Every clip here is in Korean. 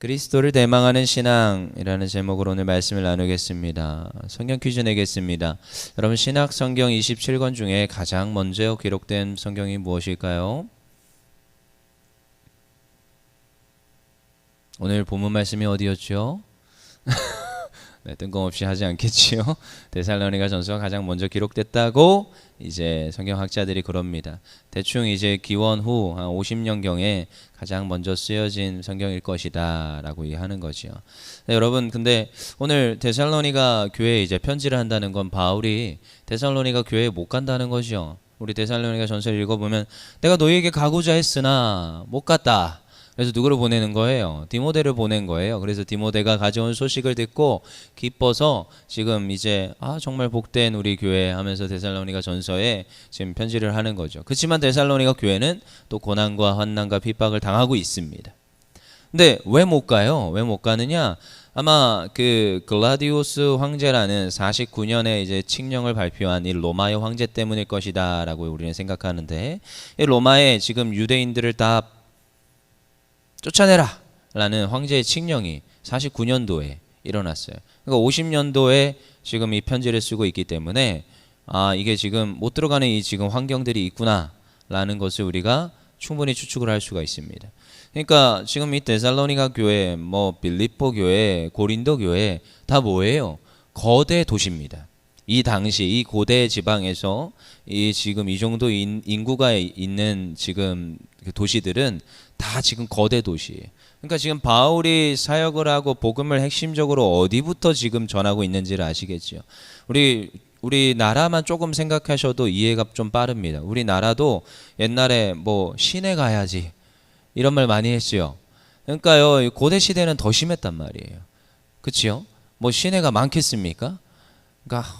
그리스도를 대망하는 신앙이라는 제목으로 오늘 말씀을 나누겠습니다. 성경 퀴즈 내겠습니다. 여러분, 신약 성경 27권 중에 가장 먼저 기록된 성경이 무엇일까요? 오늘 본문 말씀이 어디였죠? 네, 뜬금없이 하지 않겠지요. 데살로니가 전서가 가장 먼저 기록됐다고 이제 성경학자들이 그럽니다. 대충 이제 기원 후 한 50년경에 가장 먼저 쓰여진 성경일 것이다 라고 얘기하는 거죠. 네, 여러분, 근데 오늘 데살로니가 교회에 이제 편지를 한다는 건 바울이 데살로니가 교회에 못 간다는 거죠. 우리 데살로니가 전서를 읽어보면 내가 너희에게 가고자 했으나 못 갔다. 그래서 누구를 보내는 거예요? 디모데를 보낸 거예요. 그래서 디모데가 가져온 소식을 듣고 기뻐서 지금 이제 정말 복된 우리 교회 하면서 데살로니가 전서에 지금 편지를 하는 거죠. 그렇지만 데살로니가 교회는 또 고난과 환난과 핍박을 당하고 있습니다. 근데 왜 못 가요? 왜 못 가느냐? 아마 그 글라디오스 황제라는 49년에 이제 칙령을 발표한 이 로마의 황제 때문일 것이다라고 우리는 생각하는데, 이 로마에 지금 유대인들을 다 쫓아내라 라는 황제의 칙령이 49년도에 일어났어요. 그러니까 50년도에 지금 이 편지를 쓰고 있기 때문에 이게 지금 못 들어가는 이 지금 환경들이 있구나 라는 것을 우리가 충분히 추측을 할 수가 있습니다. 그러니까 지금 이 데살로니가 교회, 빌립보 교회, 고린도 교회 다 뭐예요? 거대 도시입니다. 이 당시 이 고대 지방에서 이 지금 이 정도 인구가 있는 지금 그 도시들은 다 지금 거대 도시예요. 그러니까 지금 바울이 사역을 하고 복음을 핵심적으로 어디부터 지금 전하고 있는지를 아시겠죠. 우리 나라만 조금 생각하셔도 이해가 좀 빠릅니다. 우리나라도 옛날에 시내 가야지 이런 말 많이 했죠. 그러니까요, 고대 시대는 더 심했단 말이에요. 그치요? 시내가 많겠습니까? 그러니까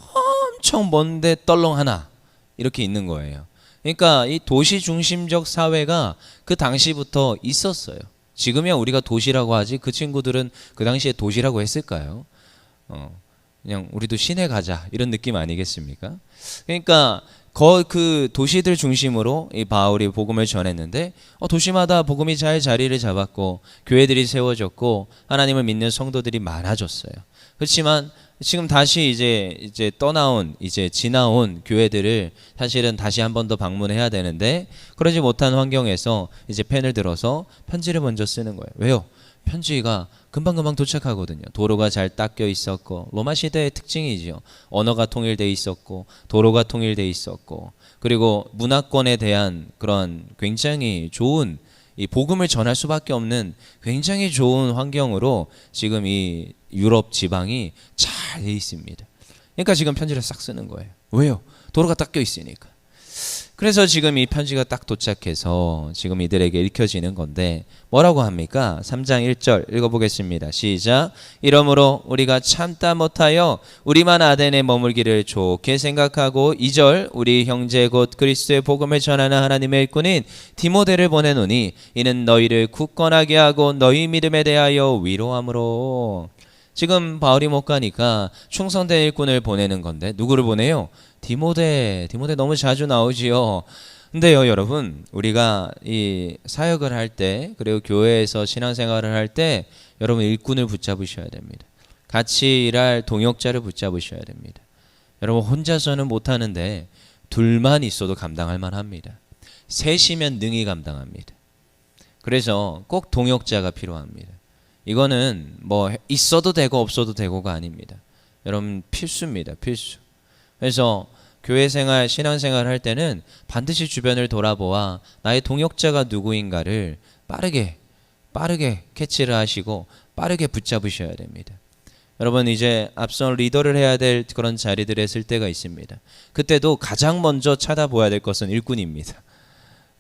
엄청 먼데 떨렁 하나 이렇게 있는 거예요. 그러니까 이 도시 중심적 사회가 그 당시부터 있었어요. 지금이야 우리가 도시라고 하지 그 친구들은 그 당시에 도시라고 했을까요? 그냥 우리도 시내 가자 이런 느낌 아니겠습니까? 그러니까 그 도시들 중심으로 이 바울이 복음을 전했는데 도시마다 복음이 잘 자리를 잡았고 교회들이 세워졌고 하나님을 믿는 성도들이 많아졌어요. 그렇지만 지금 다시 이제 떠나온 이제 지나온 교회들을 사실은 다시 한 번 더 방문해야 되는데 그러지 못한 환경에서 이제 펜을 들어서 편지를 먼저 쓰는 거예요. 왜요? 편지가 금방금방 도착하거든요. 도로가 잘 닦여 있었고, 로마 시대의 특징이죠. 언어가 통일돼 있었고, 도로가 통일돼 있었고, 그리고 문화권에 대한 그런 굉장히 좋은 이 복음을 전할 수밖에 없는 굉장히 좋은 환경으로 지금 이 유럽 지방이 잘 돼 있습니다. 그러니까 지금 편지를 싹 쓰는 거예요. 왜요? 도로가 닦여 있으니까. 그래서 지금 이 편지가 딱 도착해서 지금 이들에게 읽혀지는 건데 뭐라고 합니까? 3장 1절 읽어보겠습니다. 시작. 이러므로 우리가 참다 못하여 우리만 아덴에 머물기를 좋게 생각하고 2절 우리 형제 곧 그리스도의 복음을 전하는 하나님의 일꾼인 디모데를 보내노니 이는 너희를 굳건하게 하고 너희 믿음에 대하여 위로함으로. 지금 바울이 못 가니까 충성된 일꾼을 보내는 건데 누구를 보내요? 디모데 너무 자주 나오지요. 근데요, 여러분, 우리가 이 사역을 할 때 그리고 교회에서 신앙생활을 할 때 여러분 일꾼을 붙잡으셔야 됩니다. 같이 일할 동역자를 붙잡으셔야 됩니다. 여러분 혼자서는 못하는데 둘만 있어도 감당할 만합니다. 셋이면 능히 감당합니다. 그래서 꼭 동역자가 필요합니다. 이거는 있어도 되고 없어도 되고가 아닙니다. 여러분 필수입니다. 필수. 그래서 교회 생활, 신앙 생활 할 때는 반드시 주변을 돌아보아 나의 동역자가 누구인가를 빠르게 캐치를 하시고 빠르게 붙잡으셔야 됩니다. 여러분 이제 앞선 리더를 해야 될 그런 자리들에 쓸 때가 있습니다. 그때도 가장 먼저 찾아보아야 될 것은 일꾼입니다.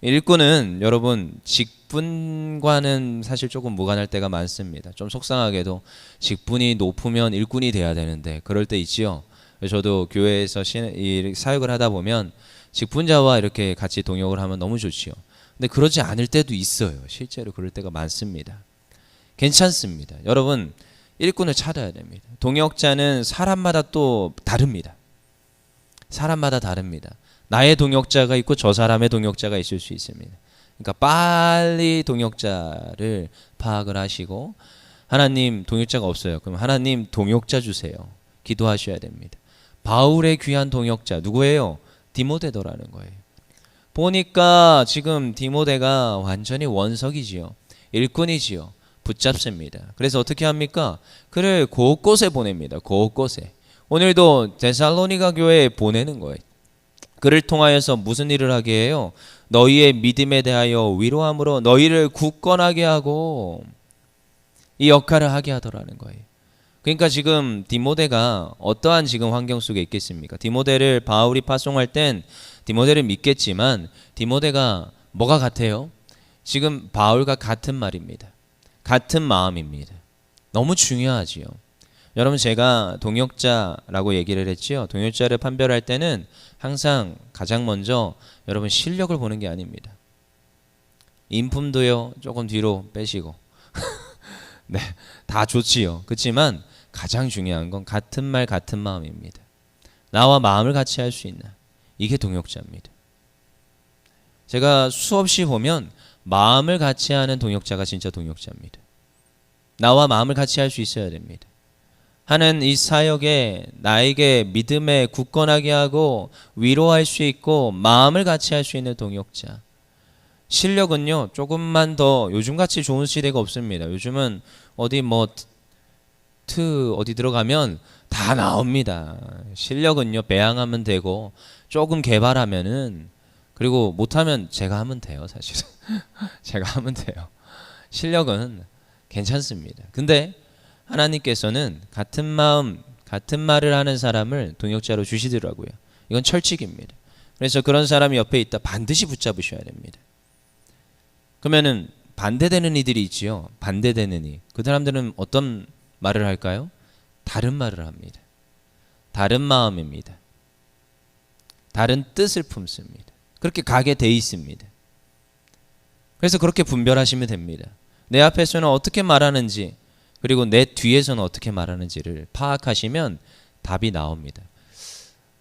일꾼은 여러분 직분과는 사실 조금 무관할 때가 많습니다. 좀 속상하게도 직분이 높으면 일꾼이 돼야 되는데 그럴 때 있지요. 저도 교회에서 사역을 하다 보면 직분자와 이렇게 같이 동역을 하면 너무 좋지요. 근데 그러지 않을 때도 있어요. 실제로 그럴 때가 많습니다. 괜찮습니다. 여러분 일꾼을 찾아야 됩니다. 동역자는 사람마다 또 다릅니다. 사람마다 다릅니다. 나의 동역자가 있고 저 사람의 동역자가 있을 수 있습니다. 그러니까 빨리 동역자를 파악을 하시고 하나님 동역자가 없어요. 그럼 하나님 동역자 주세요. 기도하셔야 됩니다. 바울의 귀한 동역자 누구예요? 디모데더라는 거예요. 보니까 지금 디모데가 완전히 원석이지요. 일꾼이지요. 붙잡습니다. 그래서 어떻게 합니까? 그를 곳곳에 보냅니다. 곳곳에. 오늘도 데살로니가 교회에 보내는 거예요. 그를 통하여서 무슨 일을 하게 해요? 너희의 믿음에 대하여 위로함으로 너희를 굳건하게 하고 이 역할을 하게 하더라는 거예요. 그러니까 지금 디모데가 어떠한 지금 환경 속에 있겠습니까? 디모데를 바울이 파송할 땐 디모데를 믿겠지만 디모데가 뭐가 같아요? 지금 바울과 같은 말입니다. 같은 마음입니다. 너무 중요하지요. 여러분 제가 동역자라고 얘기를 했지요. 동역자를 판별할 때는 항상 가장 먼저 여러분 실력을 보는 게 아닙니다. 인품도요 조금 뒤로 빼시고 네, 다 좋지요. 그렇지만 가장 중요한 건 같은 말 같은 마음입니다. 나와 마음을 같이 할 수 있나? 이게 동역자입니다. 제가 수없이 보면 마음을 같이 하는 동역자가 진짜 동역자입니다. 나와 마음을 같이 할 수 있어야 됩니다. 하는 이 사역에 나에게 믿음에 굳건하게 하고 위로할 수 있고 마음을 같이 할 수 있는 동역자. 실력은요 조금만 더 요즘같이 좋은 시대가 없습니다. 요즘은 어디 어디 들어가면 다 나옵니다. 실력은요 배양하면 되고 조금 개발하면은 그리고 못하면 제가 하면 돼요. 사실은 제가 하면 돼요. 실력은 괜찮습니다. 근데 하나님께서는 같은 마음 같은 말을 하는 사람을 동역자로 주시더라고요. 이건 철칙입니다. 그래서 그런 사람이 옆에 있다 반드시 붙잡으셔야 됩니다. 그러면은 반대되는 이들이 있지요. 반대되는 이. 그 사람들은 어떤 말을 할까요? 다른 말을 합니다. 다른 마음입니다. 다른 뜻을 품습니다. 그렇게 가게 돼 있습니다. 그래서 그렇게 분별하시면 됩니다. 내 앞에서는 어떻게 말하는지 그리고 내 뒤에서는 어떻게 말하는지를 파악하시면 답이 나옵니다.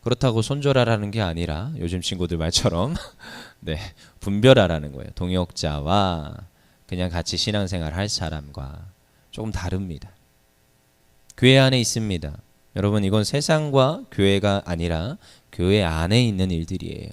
그렇다고 손절하라는 게 아니라 요즘 친구들 말처럼 네, 분별하라는 거예요. 동역자와 그냥 같이 신앙생활 할 사람과 조금 다릅니다. 교회 안에 있습니다. 여러분 이건 세상과 교회가 아니라 교회 안에 있는 일들이에요.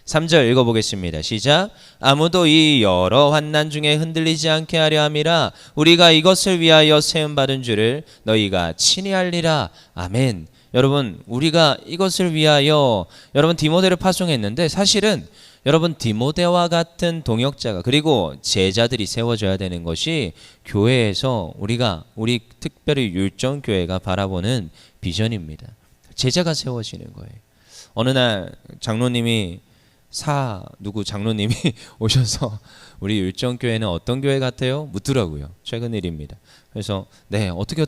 3절 읽어보겠습니다. 시작. 아무도 이 여러 환난 중에 흔들리지 않게 하려 함이라 우리가 이것을 위하여 세움받은 줄을 너희가 친히 알리라. 아멘. 여러분 우리가 이것을 위하여 여러분 디모데를 파송했는데 사실은 여러분 디모데와 같은 동역자가 그리고 제자들이 세워져야 되는 것이 교회에서 우리 특별히 율정교회가 바라보는 비전입니다. 제자가 세워지는 거예요. 어느 날 장로님이 장로님이 오셔서 우리 율정교회는 어떤 교회 같아요? 묻더라고요. 최근 일입니다. 그래서 네 어떻게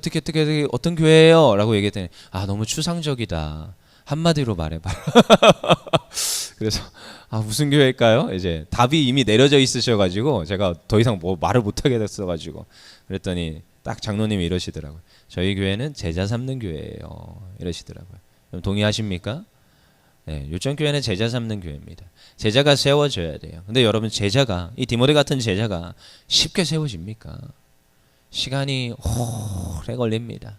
어떤 교회예요? 라고 얘기했더니 너무 추상적이다. 한마디로 말해봐라. 그래서 무슨 교회일까요? 이제 답이 이미 내려져 있으셔가지고 제가 더 이상 말을 못하게 됐어가지고 그랬더니 딱 장로님이 이러시더라고요. 저희 교회는 제자 삼는 교회예요. 이러시더라고요. 그럼 동의하십니까? 네, 율정교회는 제자 삼는 교회입니다. 제자가 세워져야 돼요. 근데 여러분 제자가 이 디모데 같은 제자가 쉽게 세워집니까? 시간이 오래 걸립니다.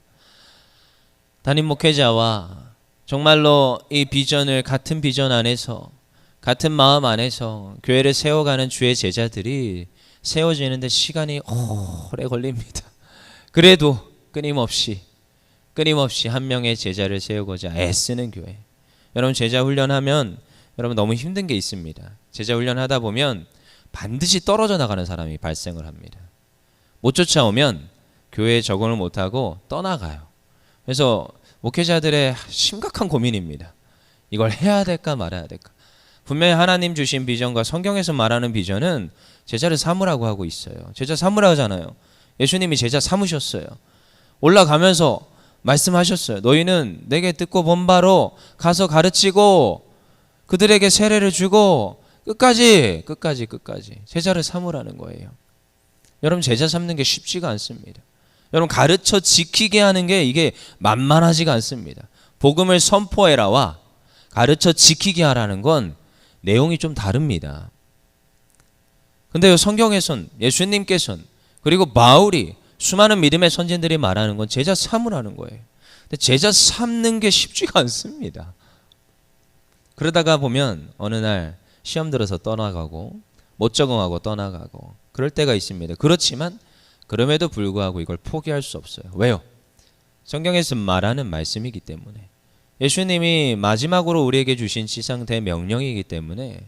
담임 목회자와 정말로 이 비전을 같은 비전 안에서 같은 마음 안에서 교회를 세워가는 주의 제자들이 세워지는데 시간이 오래 걸립니다. 그래도 끊임없이 한 명의 제자를 세우고자 애쓰는 교회. 여러분 제자 훈련하면 여러분 너무 힘든 게 있습니다. 제자 훈련하다 보면 반드시 떨어져 나가는 사람이 발생을 합니다. 못 쫓아오면 교회에 적응을 못하고 떠나가요. 그래서 목회자들의 심각한 고민입니다. 이걸 해야 될까 말아야 될까. 분명히 하나님 주신 비전과 성경에서 말하는 비전은 제자를 삼으라고 하고 있어요. 제자 삼으라고 하잖아요. 예수님이 제자 삼으셨어요. 올라가면서 말씀하셨어요. 너희는 내게 듣고 본 바로 가서 가르치고 그들에게 세례를 주고 끝까지 제자를 삼으라는 거예요. 여러분 제자 삼는 게 쉽지가 않습니다. 여러분 가르쳐 지키게 하는 게 이게 만만하지가 않습니다. 복음을 선포해라와 가르쳐 지키게 하라는 건 내용이 좀 다릅니다. 근데 성경에선 예수님께서는 그리고 바울이 수많은 믿음의 선진들이 말하는 건 제자 삼으라는 거예요. 근데 제자 삼는 게 쉽지가 않습니다. 그러다가 보면 어느 날 시험 들어서 떠나가고 못 적응하고 떠나가고 그럴 때가 있습니다. 그렇지만 그럼에도 불구하고 이걸 포기할 수 없어요. 왜요? 성경에서 말하는 말씀이기 때문에, 예수님이 마지막으로 우리에게 주신 지상 대명령이기 때문에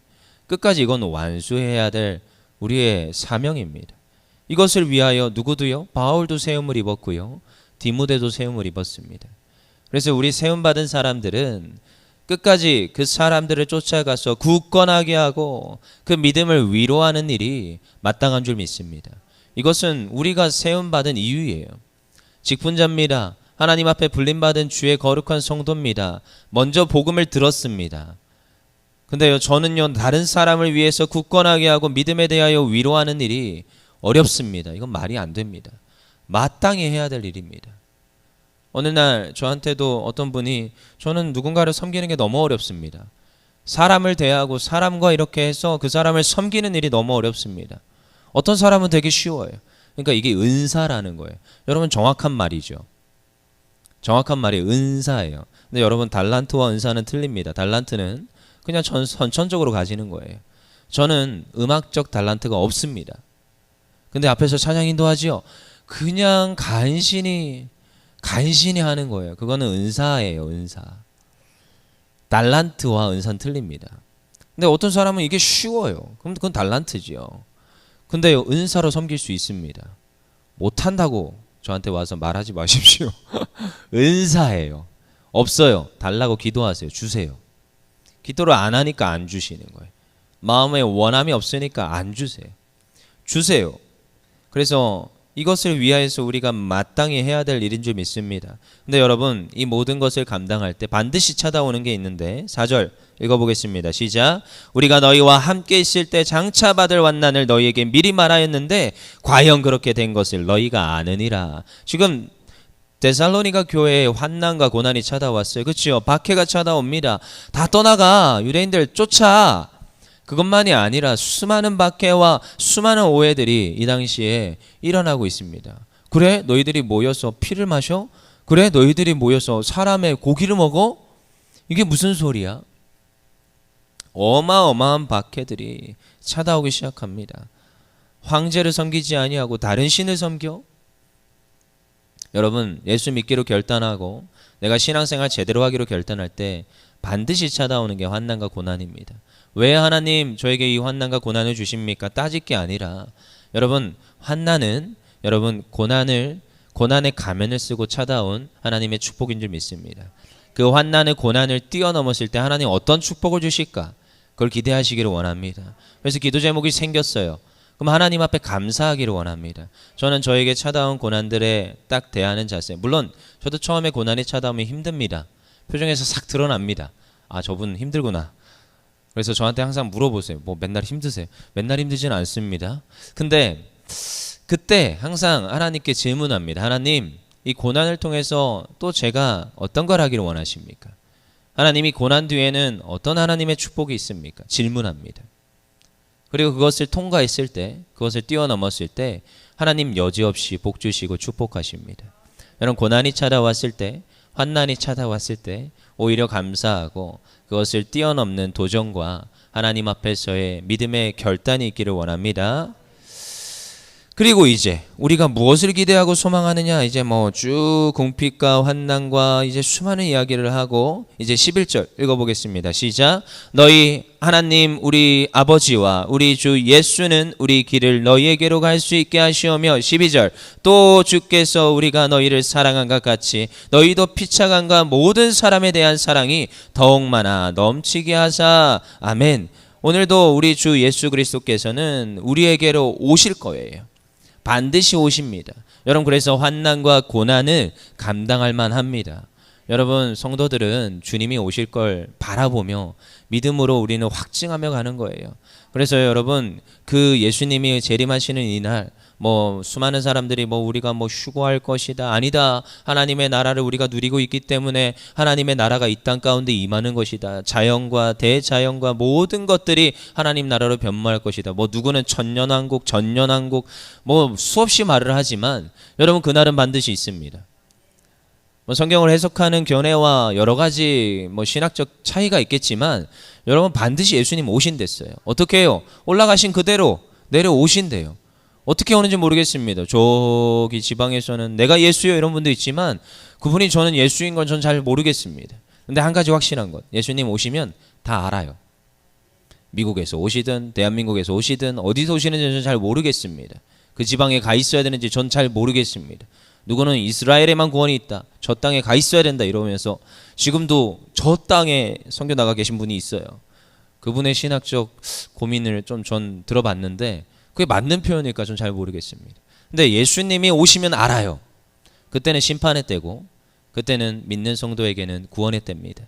끝까지 이건 완수해야 될 우리의 사명입니다. 이것을 위하여 누구도요? 바울도 세움을 입었고요, 디모데도 세움을 입었습니다. 그래서 우리 세움받은 사람들은 끝까지 그 사람들을 쫓아가서 굳건하게 하고 그 믿음을 위로하는 일이 마땅한 줄 믿습니다. 이것은 우리가 세움받은 이유예요. 직분자입니다. 하나님 앞에 불림받은 주의 거룩한 성도입니다. 먼저 복음을 들었습니다. 근데요, 저는요, 다른 사람을 위해서 굳건하게 하고 믿음에 대하여 위로하는 일이 어렵습니다. 이건 말이 안 됩니다. 마땅히 해야 될 일입니다. 어느 날 저한테도 어떤 분이, 저는 누군가를 섬기는 게 너무 어렵습니다. 사람을 대하고 사람과 이렇게 해서 그 사람을 섬기는 일이 너무 어렵습니다. 어떤 사람은 되게 쉬워요. 그러니까 이게 은사라는 거예요. 여러분, 정확한 말이죠. 정확한 말이 은사예요. 근데 여러분, 달란트와 은사는 틀립니다. 달란트는 그냥 선천적으로 가지는 거예요. 저는 음악적 달란트가 없습니다. 근데 앞에서 찬양 인도하지요. 그냥 간신히 하는 거예요. 그거는 은사예요. 은사. 달란트와 은사는 틀립니다. 근데 어떤 사람은 이게 쉬워요. 그럼 그건 달란트지요. 근데 은사로 섬길 수 있습니다. 못한다고 저한테 와서 말하지 마십시오. 은사예요. 없어요. 달라고 기도하세요. 주세요. 기도를 안 하니까 안 주시는 거예요. 마음에 원함이 없으니까 안 주세요. 주세요. 그래서 이것을 위하여서 우리가 마땅히 해야 될 일인 줄 믿습니다. 근데 여러분, 이 모든 것을 감당할 때 반드시 찾아오는 게 있는데, 4절 읽어보겠습니다. 시작. 우리가 너희와 함께 있을 때 장차 받을 환난을 너희에게 미리 말하였는데 과연 그렇게 된 것을 너희가 아느니라. 지금 데살로니가 교회에 환난과 고난이 찾아왔어요. 그렇죠? 박해가 찾아옵니다. 다 떠나가. 유대인들 쫓아. 그것만이 아니라 수많은 박해와 수많은 오해들이 이 당시에 일어나고 있습니다. 그래? 너희들이 모여서 피를 마셔? 그래? 너희들이 모여서 사람의 고기를 먹어? 이게 무슨 소리야? 어마어마한 박해들이 찾아오기 시작합니다. 황제를 섬기지 아니하고 다른 신을 섬겨? 여러분, 예수 믿기로 결단하고 내가 신앙생활 제대로 하기로 결단할 때 반드시 찾아오는 게 환난과 고난입니다. 왜 하나님 저에게 이 환난과 고난을 주십니까? 따질 게 아니라, 여러분, 환난은 여러분 고난의 가면을 쓰고 찾아온 하나님의 축복인 줄 믿습니다. 그 환난의 고난을 뛰어넘었을 때 하나님 어떤 축복을 주실까? 그걸 기대하시기를 원합니다. 그래서 기도 제목이 생겼어요. 그럼 하나님 앞에 감사하기를 원합니다. 저는 저에게 찾아온 고난들에 딱 대하는 자세. 물론 저도 처음에 고난이 찾아오면 힘듭니다. 표정에서 싹 드러납니다. 아, 저분 힘들구나. 그래서 저한테 항상 물어보세요. 뭐 맨날 힘드세요? 맨날 힘들지는 않습니다. 근데 그때 항상 하나님께 질문합니다. 하나님, 이 고난을 통해서 또 제가 어떤 걸 하기를 원하십니까? 하나님이 고난 뒤에는 어떤 하나님의 축복이 있습니까? 질문합니다. 그리고 그것을 통과했을 때, 그것을 뛰어넘었을 때 하나님 여지없이 복 주시고 축복하십니다. 여러분, 고난이 찾아왔을 때, 환난이 찾아왔을 때 오히려 감사하고 그것을 뛰어넘는 도전과 하나님 앞에서의 믿음의 결단이 있기를 원합니다. 그리고 이제 우리가 무엇을 기대하고 소망하느냐, 이제 뭐 쭉 궁핍과 환난과 이제 수많은 이야기를 하고 이제 11절 읽어보겠습니다. 시작. 너희 하나님 우리 아버지와 우리 주 예수는 우리 길을 너희에게로 갈 수 있게 하시오며, 12절 또 주께서 우리가 너희를 사랑한 것 같이 너희도 피차간과 모든 사람에 대한 사랑이 더욱 많아 넘치게 하사. 아멘. 오늘도 우리 주 예수 그리스도께서는 우리에게로 오실 거예요. 반드시 오십니다. 여러분, 그래서 환난과 고난을 감당할 만합니다. 여러분, 성도들은 주님이 오실 걸 바라보며 믿음으로 우리는 확증하며 가는 거예요. 그래서 여러분, 그 예수님이 재림하시는 이날 뭐 수많은 사람들이 뭐 우리가 뭐 휴거할 것이다. 아니다. 하나님의 나라를 우리가 누리고 있기 때문에 하나님의 나라가 이 땅 가운데 임하는 것이다. 자연과 대자연과 모든 것들이 하나님 나라로 변모할 것이다. 뭐 누구는 천년왕국, 전년왕국 뭐 수없이 말을 하지만 여러분 그날은 반드시 있습니다. 뭐 성경을 해석하는 견해와 여러 가지 뭐 신학적 차이가 있겠지만 여러분 반드시 예수님 오신댔어요. 어떻게 해요? 올라가신 그대로 내려오신대요. 어떻게 오는지 모르겠습니다. 저기 지방에서는 내가 예수요 이런 분도 있지만 그분이 저는 예수인 건 전 잘 모르겠습니다. 근데 한 가지 확실한 것, 예수님 오시면 다 알아요. 미국에서 오시든 대한민국에서 오시든 어디서 오시는지 저는 잘 모르겠습니다. 그 지방에 가 있어야 되는지 전 잘 모르겠습니다. 누구는 이스라엘에만 구원이 있다. 저 땅에 가 있어야 된다 이러면서 지금도 저 땅에 선교 나가 계신 분이 있어요. 그분의 신학적 고민을 좀 전 들어봤는데 그게 맞는 표현일까 전 잘 모르겠습니다. 근데 예수님이 오시면 알아요. 그때는 심판의 때고 그때는 믿는 성도에게는 구원의 때입니다.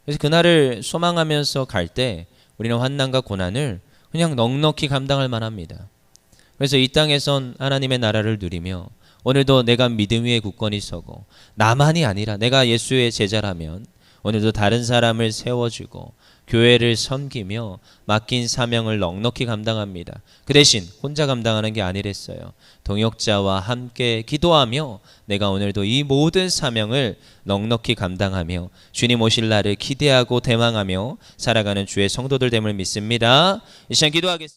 그래서 그날을 소망하면서 갈 때 우리는 환난과 고난을 그냥 넉넉히 감당할 만합니다. 그래서 이 땅에선 하나님의 나라를 누리며 오늘도 내가 믿음 위에 굳건히 서고 나만이 아니라 내가 예수의 제자라면 오늘도 다른 사람을 세워주고 교회를 섬기며 맡긴 사명을 넉넉히 감당합니다. 그 대신 혼자 감당하는 게 아니랬어요. 동역자와 함께 기도하며 내가 오늘도 이 모든 사명을 넉넉히 감당하며 주님 오실 날을 기대하고 대망하며 살아가는 주의 성도들 됨을 믿습니다. 이 시간 기도하겠습니다.